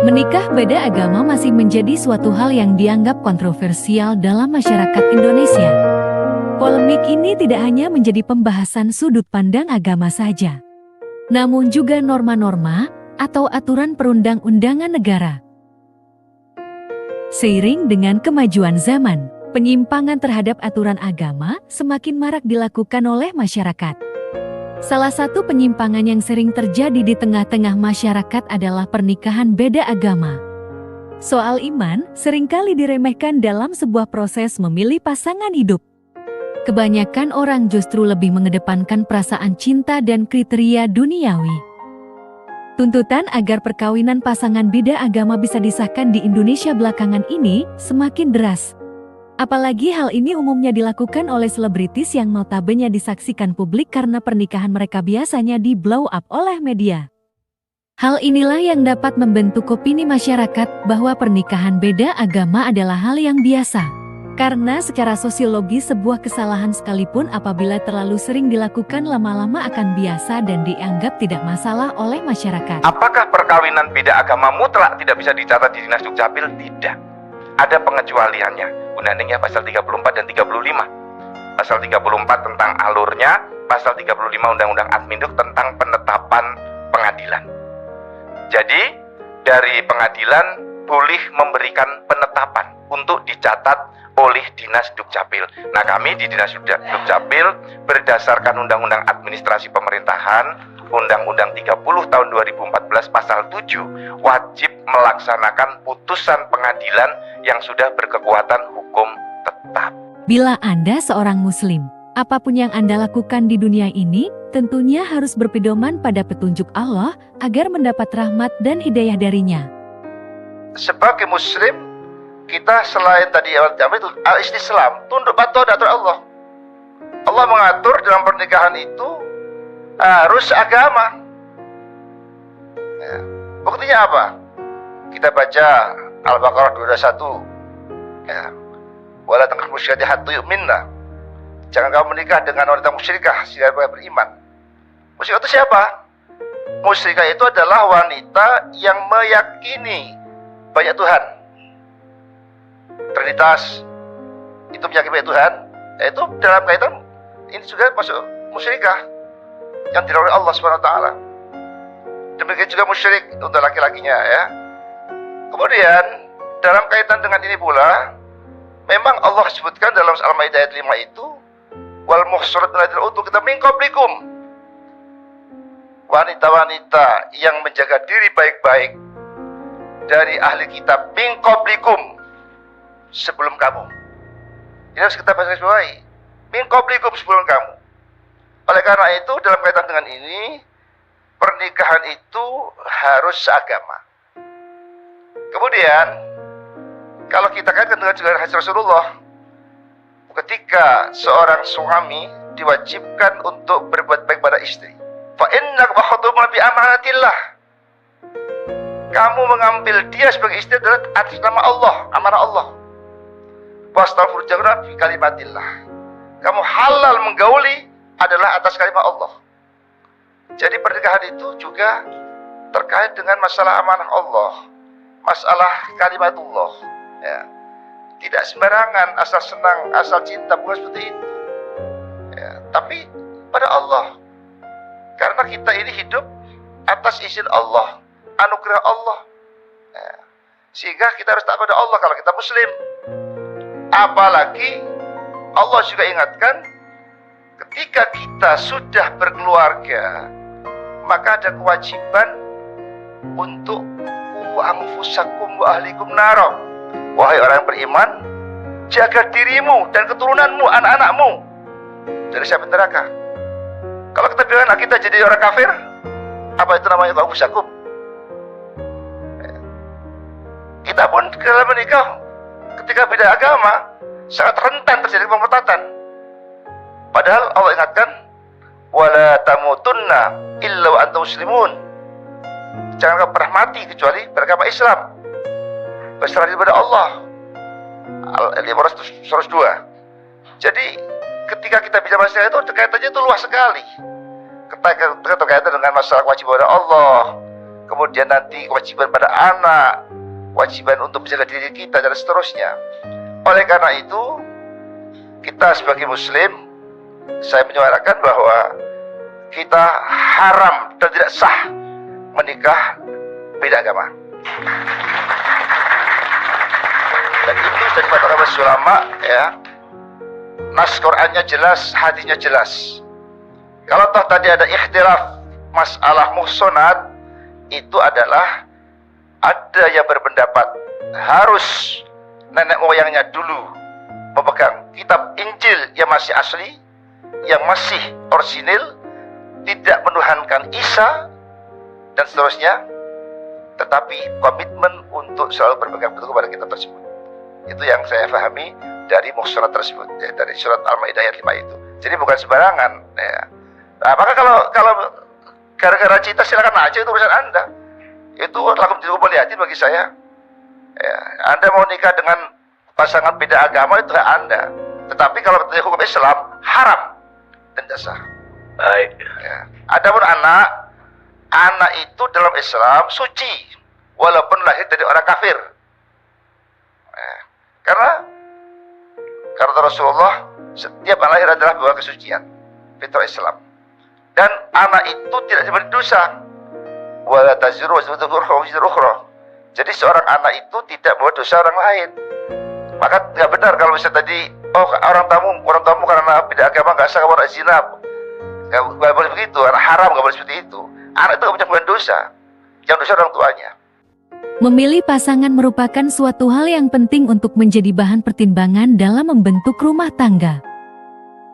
Menikah beda agama masih menjadi suatu hal yang dianggap kontroversial dalam masyarakat Indonesia. Polemik ini tidak hanya menjadi pembahasan sudut pandang agama saja, namun juga norma-norma atau aturan perundang-undangan negara. Seiring dengan kemajuan zaman, penyimpangan terhadap aturan agama semakin marak dilakukan oleh masyarakat. Salah satu penyimpangan yang sering terjadi di tengah-tengah masyarakat adalah pernikahan beda agama. Soal iman seringkali diremehkan dalam sebuah proses memilih pasangan hidup. Kebanyakan orang justru lebih mengedepankan perasaan cinta dan kriteria duniawi. Tuntutan agar perkawinan pasangan beda agama bisa disahkan di Indonesia belakangan ini semakin deras. Apalagi hal ini umumnya dilakukan oleh selebritis yang notabene disaksikan publik karena pernikahan mereka biasanya di-blow up oleh media. Hal inilah yang dapat membentuk opini masyarakat bahwa pernikahan beda agama adalah hal yang biasa. Karena secara sosiologis sebuah kesalahan sekalipun apabila terlalu sering dilakukan lama-lama akan biasa dan dianggap tidak masalah oleh masyarakat. Apakah perkawinan beda agama mutlak tidak bisa dicatat di Dinas Dukcapil? Tidak. Ada pengecualiannya. Undang-undangnya pasal 34 dan 35. Pasal 34 tentang alurnya, pasal 35 Undang-Undang Adminduk tentang penetapan pengadilan. Jadi, dari pengadilan boleh memberikan penetapan untuk dicatat oleh Dinas Dukcapil. Nah, kami di Dinas Dukcapil berdasarkan Undang-Undang Administrasi Pemerintahan Undang-Undang 30 tahun 2014 pasal 7 wajib melaksanakan putusan pengadilan yang sudah berkekuatan hukum tetap. Bila Anda seorang Muslim, apapun yang Anda lakukan di dunia ini tentunya harus berpedoman pada petunjuk Allah agar mendapat rahmat dan hidayah darinya. Sebagai Muslim, kita selain tadi awal itu al-istislam, tunduk patuh pada Allah. Allah mengatur dalam pernikahan itu harus agama. Ya. Buktinya apa? Kita baca Al-Baqarah 221. Ya. Wala tangkah musyrikati hatta yu'minna. Jangan kamu menikah dengan wanita musyrikah sehingga beriman. Musyrikah itu siapa? Musyrikah itu adalah wanita yang meyakini banyak Tuhan. Trinitas itu meyakini banyak Tuhan. Yaitu dalam kaitan ini juga masuk musyrikah yang dilakukan oleh Allah Subhanahu wa taala. Demikian juga musyrik untuk laki-lakinya ya. Kemudian dalam kaitan dengan ini pula memang Allah sebutkan dalam Al-Maidah ayat 5 itu wal muhsanat minal utul kita min qablikum. Wanita-wanita yang menjaga diri baik-baik dari ahli kitab min qablikum sebelum kamu. Ini harus kita bawahi. Min qablikum sebelum kamu. Oleh karena itu dalam kaitan dengan ini pernikahan itu harus seagama. Kemudian kalau kita kaitkan dengan juga hadis Rasulullah, ketika seorang suami diwajibkan untuk berbuat baik pada istri, fa innaka khatubun bi amanatillah. Kamu mengambil dia sebagai istri adalah atas nama Allah, amanah Allah. Wastaghfir jannah bi kalimatillah. Kamu halal menggauli adalah atas kalimat Allah. Jadi pernikahan itu juga terkait dengan masalah amanah Allah, masalah kalimatullah. Ya. Tidak sembarangan asal senang, asal cinta, bukan seperti itu. Ya. Tapi pada Allah, karena kita ini hidup atas izin Allah, anugerah Allah. Ya. Sehingga kita harus taat pada Allah kalau kita Muslim. Apalagi Allah juga ingatkan, ketika kita sudah berkeluarga, maka ada kewajiban untuk anfusakum wa ahlikum naro. Wahai orang yang beriman, jaga dirimu dan keturunanmu, anak-anakmu dari siapa neraka. Kalau kita bilang kita jadi orang kafir, apa itu namanya anfusakum? Kita pun dalam menikah ketika beda agama sangat rentan terjadi pemurtadan. Padahal Allah ingatkan, wala tamutunna illa wa antum muslimun. Jangan kau pernah mati kecuali beragama Islam, berserah diri kepada Allah. Al-Imran 102. Jadi ketika kita bicara masalah itu kaitannya itu luas sekali. Terkait dengan masalah kewajiban Allah, kemudian nanti kewajiban pada anak, kewajiban untuk menjaga diri kita dan seterusnya. Oleh karena itu, kita sebagai muslim, saya menyuarakan bahwa kita haram dan tidak sah menikah beda agama. Dan itu sudah dikatakan oleh ulama, ya. Nas Qur'annya jelas, hadisnya jelas. Kalau toh tadi ada ikhtilaf masalah muhsanat, itu adalah ada yang berpendapat harus nenek moyangnya dulu memegang kitab Injil yang masih asli, yang masih orisinil, tidak menuhankan Isa dan seterusnya, tetapi komitmen untuk selalu berpegang teguh kepada kitab tersebut. Itu yang saya pahami dari muhsanat tersebut, ya, dari surat Al-Maidah ayat 5 itu. Jadi bukan sembarangan, ya. Nah, maka kalau gara-gara cinta silakan aja, itu urusan Anda. Itu lakum dinukum waliyatin bagi saya. Ya, Anda mau nikah dengan pasangan beda agama itu hak Anda. Tetapi kalau menurut hukum Islam haram dan tidak sah. Baik. Ya. Adapun anak itu dalam Islam suci walaupun lahir dari orang kafir. Ya. Karena Rasulullah, setiap anak lahir adalah bawa kesucian fitrah Islam. Dan anak itu tidak diberi dosa. Wala taziru waziratu ukhra. Jadi seorang anak itu tidak bawa dosa orang lain. Maka nggak benar kalau misalnya tadi, orang tamu karena beda agama nggak sah, orang zina, nggak boleh begitu, haram, nggak boleh seperti itu. Anak itu nggak punya dosa, yang dosa orang tuanya. Memilih pasangan merupakan suatu hal yang penting untuk menjadi bahan pertimbangan dalam membentuk rumah tangga.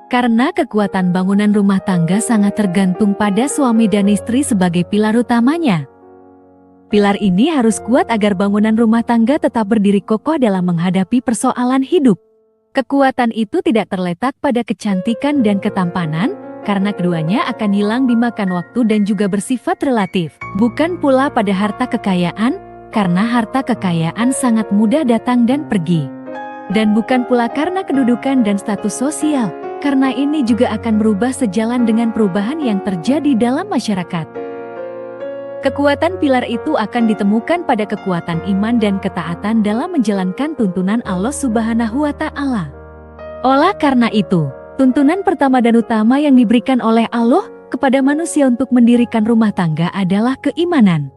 Karena kekuatan bangunan rumah tangga sangat tergantung pada suami dan istri sebagai pilar utamanya. Pilar ini harus kuat agar bangunan rumah tangga tetap berdiri kokoh dalam menghadapi persoalan hidup. Kekuatan itu tidak terletak pada kecantikan dan ketampanan, karena keduanya akan hilang dimakan waktu dan juga bersifat relatif. Bukan pula pada harta kekayaan, karena harta kekayaan sangat mudah datang dan pergi. Dan bukan pula karena kedudukan dan status sosial, karena ini juga akan berubah sejalan dengan perubahan yang terjadi dalam masyarakat. Kekuatan pilar itu akan ditemukan pada kekuatan iman dan ketaatan dalam menjalankan tuntunan Allah Subhanahu wa Ta'ala. Oleh karena itu, tuntunan pertama dan utama yang diberikan oleh Allah kepada manusia untuk mendirikan rumah tangga adalah keimanan.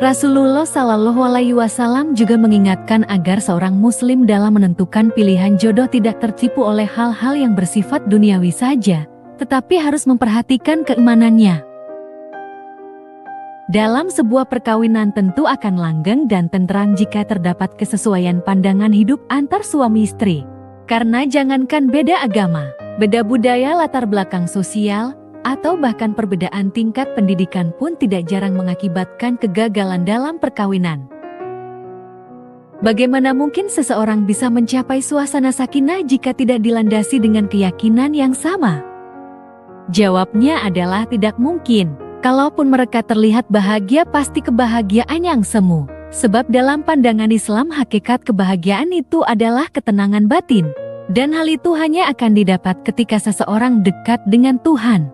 Rasulullah Shallallahu Alaihi Wasallam juga mengingatkan agar seorang Muslim dalam menentukan pilihan jodoh tidak tertipu oleh hal-hal yang bersifat duniawi saja, tetapi harus memperhatikan keimanannya. Dalam sebuah perkawinan tentu akan langgeng dan tentram jika terdapat kesesuaian pandangan hidup antar suami istri. Karena jangankan beda agama, beda budaya, latar belakang sosial, atau bahkan perbedaan tingkat pendidikan pun tidak jarang mengakibatkan kegagalan dalam perkawinan. Bagaimana mungkin seseorang bisa mencapai suasana sakinah jika tidak dilandasi dengan keyakinan yang sama? Jawabnya adalah tidak mungkin. Kalaupun mereka terlihat bahagia, pasti kebahagiaan yang semu. Sebab dalam pandangan Islam, hakikat kebahagiaan itu adalah ketenangan batin. Dan hal itu hanya akan didapat ketika seseorang dekat dengan Tuhan.